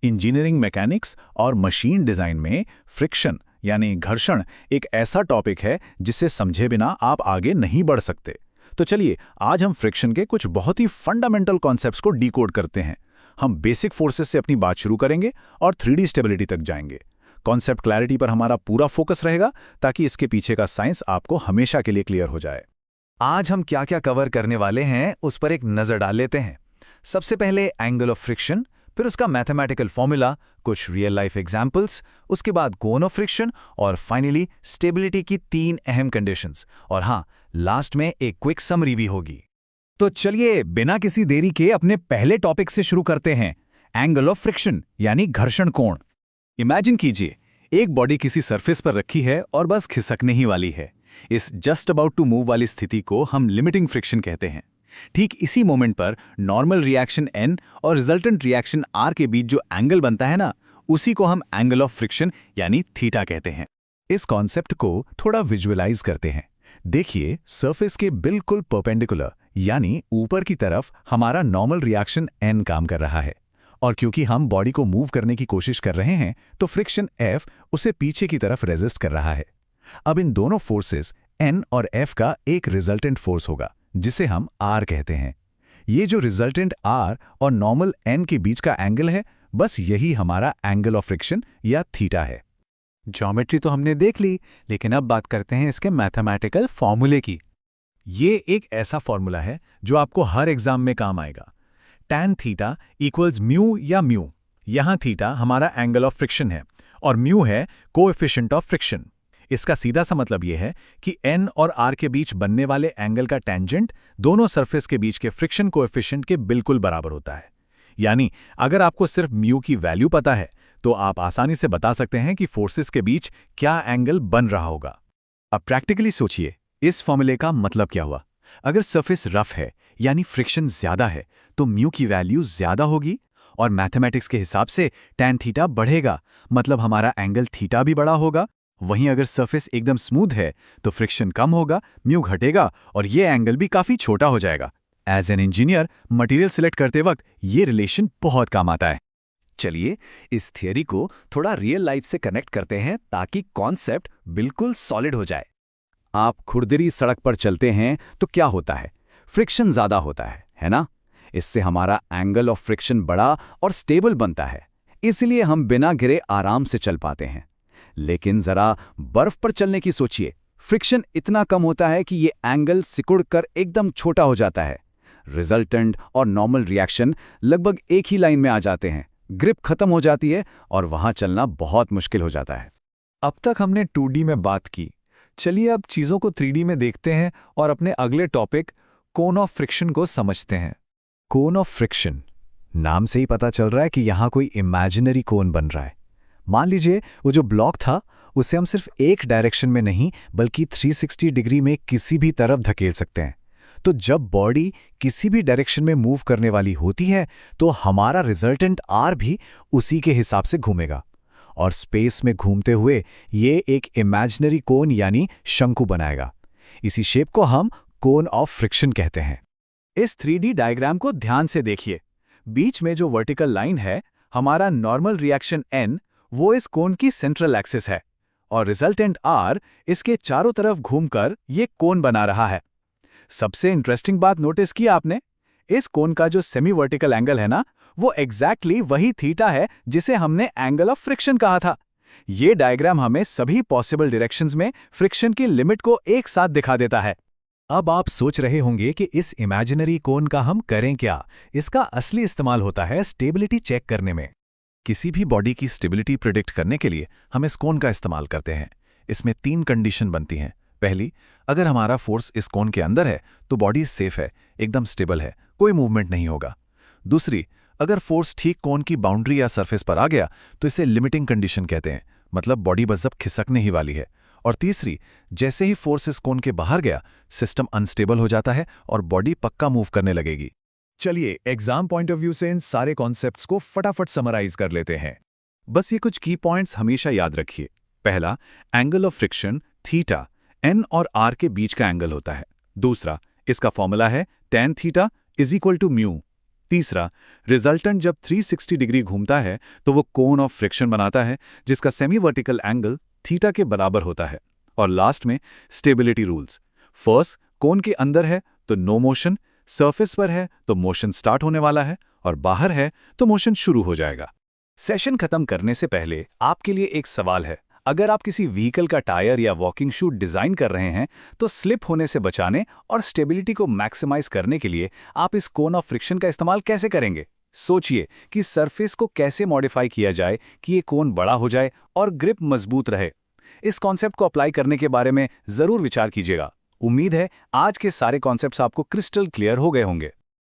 Engineering mechanics और machine design में friction यानी घर्षण एक ऐसा टॉपिक है जिसे समझे बिना आप आगे नहीं बढ़ सकते। तो चलिए आज हम फ्रिक्शन के कुछ बहुत ही फंडामेंटल कॉन्सेप्ट्स को डिकोड करते हैं। हम बेसिक फोर्सेस से अपनी बात शुरू करेंगे और 3D स्टेबिलिटी तक जाएंगे। कॉन्सेप्ट क्लैरिटी पर हमारा पूरा फोकस रहेगा ताकि इसके पीछे का साइंस आपको हमेशा के लिए क्लियर हो जाए। आज हम क्या क्या कवर करने वाले हैं उस पर एक नजर डाल लेते हैं। सबसे पहले एंगल ऑफ फ्रिक्शन, फिर उसका मैथमेटिकल फॉर्मूला, कुछ रियल लाइफ एग्जांपल्स, उसके बाद कोन ऑफ फ्रिक्शन और फाइनली स्टेबिलिटी की 3 अहम कंडीशंस। और हाँ, लास्ट में एक क्विक समरी भी होगी। तो चलिए बिना किसी देरी के अपने पहले टॉपिक से शुरू करते हैं, एंगल ऑफ फ्रिक्शन यानी घर्षण कोण। इमेजिन कीजिए एक बॉडी किसी सरफेस पर रखी है और बस खिसकने ही वाली है। इस जस्ट अबाउट टू मूव वाली स्थिति को हम लिमिटिंग फ्रिक्शन कहते हैं। ठीक इसी मोमेंट पर नॉर्मल रिएक्शन N और रिजल्टेंट रिएक्शन R के बीच जो एंगल बनता है ना, उसी को हम एंगल ऑफ फ्रिक्शन यानी थीटा कहते हैं। इस कॉन्सेप्ट को थोड़ा विजुअलाइज करते हैं। देखिए, सरफेस के बिल्कुल परपेंडिकुलर यानी ऊपर की तरफ हमारा नॉर्मल रिएक्शन N काम कर रहा है, और क्योंकि हम बॉडी को मूव करने की कोशिश कर रहे हैं तो फ्रिक्शन F उसे पीछे की तरफ रेजिस्ट कर रहा है। अब इन दोनों फोर्सेस N और F का एक रिजल्टेंट फोर्स होगा जिसे हम R कहते हैं। ये जो रिजल्टेंट R और नॉर्मल N के बीच का एंगल है, बस यही हमारा एंगल ऑफ फ्रिक्शन या थीटा है। ज्योमेट्री तो हमने देख ली, लेकिन अब बात करते हैं इसके मैथमेटिकल फॉर्मूले की। ये एक ऐसा फॉर्मूला है जो आपको हर एग्जाम में काम आएगा। tan थीटा इक्वल्स म्यू या म्यू। यहाँ थीटा हमारा एंगल ऑफ फ्रिक्शन है और म्यू है कोएफिशिएंट ऑफ फ्रिक्शन। इसका सीधा सा मतलब यह है कि N और R के बीच बनने वाले एंगल का टेंजेंट दोनों सरफेस के बीच के फ्रिक्शन कोएफिशिएंट के बिल्कुल बराबर होता है। यानी अगर आपको सिर्फ म्यू की वैल्यू पता है तो आप आसानी से बता सकते हैं कि फोर्सेस के बीच क्या एंगल बन रहा होगा। अब प्रैक्टिकली सोचिए, इस फॉर्मूले का मतलब क्या हुआ। अगर सरफेस रफ है यानी फ्रिक्शन ज्यादा है तो म्यू की वैल्यू ज्यादा होगी और मैथमेटिक्स के हिसाब से tan थीटा बढ़ेगा, मतलब हमारा एंगल थीटा भी बड़ा होगा। वहीं अगर सरफेस एकदम स्मूथ है तो फ्रिक्शन कम होगा, म्यू घटेगा और ये एंगल भी काफी छोटा हो जाएगा। As an engineer material select करते वक्त ये रिलेशन बहुत काम आता है। चलिए इस थियरी को थोड़ा रियल लाइफ से कनेक्ट करते हैं ताकि कॉन्सेप्ट बिल्कुल सॉलिड हो जाए। आप खुरदरी सड़क पर चलते हैं तो क्या होता है? फ्रिक्शन ज्यादा होता है ना? इससे हमारा एंगल ऑफ फ्रिक्शन बड़ा और स्टेबल बनता है, इसलिए हम बिना गिरे आराम से चल पाते हैं। लेकिन जरा बर्फ पर चलने की सोचिए, फ्रिक्शन इतना कम होता है कि ये एंगल सिकुड़कर एकदम छोटा हो जाता है। रिजल्टेंट और नॉर्मल रिएक्शन लगभग एक ही लाइन में आ जाते हैं, ग्रिप खत्म हो जाती है और वहां चलना बहुत मुश्किल हो जाता है। अब तक हमने 2D में बात की, चलिए अब चीजों को 3D में देखते हैं और अपने अगले टॉपिक कोन ऑफ फ्रिक्शन को समझते हैं। कोन ऑफ फ्रिक्शन, नाम से ही पता चल रहा है कि यहां कोई इमेजिनरी कोन बन रहा है। मान लीजिए वो जो ब्लॉक था उसे हम सिर्फ एक डायरेक्शन में नहीं बल्कि 360 डिग्री में किसी भी तरफ धकेल सकते हैं। तो जब बॉडी किसी भी डायरेक्शन में मूव करने वाली होती है तो हमारा रिजल्टेंट R भी उसी के हिसाब से घूमेगा और स्पेस में घूमते हुए ये एक इमेजिनरी कोन यानी शंकु बनाएगा। इसी शेप को हम कोन ऑफ फ्रिक्शन कहते हैं। इस 3D डायग्राम को ध्यान से देखिए। बीच में जो वर्टिकल लाइन है, हमारा नॉर्मल रिएक्शन N, वो इस कोन की सेंट्रल एक्सिस है और रिजल्टेंट R इसके चारों तरफ घूमकर ये कोन बना रहा है। सबसे इंटरेस्टिंग बात नोटिस की आपने? इस कोन का जो सेमी वर्टिकल एंगल है ना, वो एग्जैक्टली वही थीटा है जिसे हमने एंगल ऑफ फ्रिक्शन कहा था। ये डायग्राम हमें सभी पॉसिबल डायरेक्शंस में फ्रिक्शन की लिमिट को एक साथ दिखा देता है। अब आप सोच रहे होंगे कि इस इमेजिनरी कोन का हम करें क्या? इसका असली इस्तेमाल होता है स्टेबिलिटी चेक करने में। किसी भी बॉडी की स्टेबिलिटी प्रिडिक्ट करने के लिए हम इस कोन का इस्तेमाल करते हैं। इसमें 3 कंडीशन बनती हैं। पहली, अगर हमारा फोर्स इस कोन के अंदर है तो बॉडी सेफ है, एकदम स्टेबल है, कोई मूवमेंट नहीं होगा। दूसरी, अगर फोर्स ठीक कोन की बाउंड्री या सरफेस पर आ गया तो इसे लिमिटिंग कंडीशन कहते हैं, मतलब बॉडी बस अब खिसकने ही वाली है। और तीसरी, जैसे ही फोर्स इस कोन के बाहर गया, सिस्टम अनस्टेबल हो जाता है और बॉडी पक्का मूव करने लगेगी। चलिए एग्जाम पॉइंट ऑफ व्यू से इन सारे कॉन्सेप्ट्स को फटाफट समराइज कर लेते हैं। बस ये कुछ की पॉइंट्स हमेशा याद रखिए। पहला, angle of friction theta N और R के बीच का एंगल होता है। दूसरा, इसका फॉर्मूला है tan theta is equal to mu. तीसरा, रिजल्टेंट जब 360 डिग्री घूमता है तो वो कोन ऑफ फ्रिक्शन बनाता है जिसका सेमी वर्टिकल एंगल थीटा के बराबर होता है। और लास्ट में स्टेबिलिटी रूल्स। फर्स्ट, कोन के अंदर है तो नो मोशन, सरफेस पर है तो मोशन स्टार्ट होने वाला है, और बाहर है तो मोशन शुरू हो जाएगा। सेशन खत्म करने से पहले आपके लिए एक सवाल है। अगर आप किसी व्हीकल का टायर या वॉकिंग शू डिजाइन कर रहे हैं तो स्लिप होने से बचाने और स्टेबिलिटी को मैक्सिमाइज करने के लिए आप इस कोन ऑफ फ्रिक्शन का इस्तेमाल कैसे करेंगे। सोचिए कि सरफेस को कैसे मॉडिफाई किया जाए कि ये कोन बड़ा हो जाए और ग्रिप मजबूत रहे। इस कॉन्सेप्ट को अप्लाई करने के बारे में जरूर विचार कीजिएगा। उम्मीद है आज के सारे कॉन्सेप्ट्स आपको क्रिस्टल क्लियर हो गए होंगे।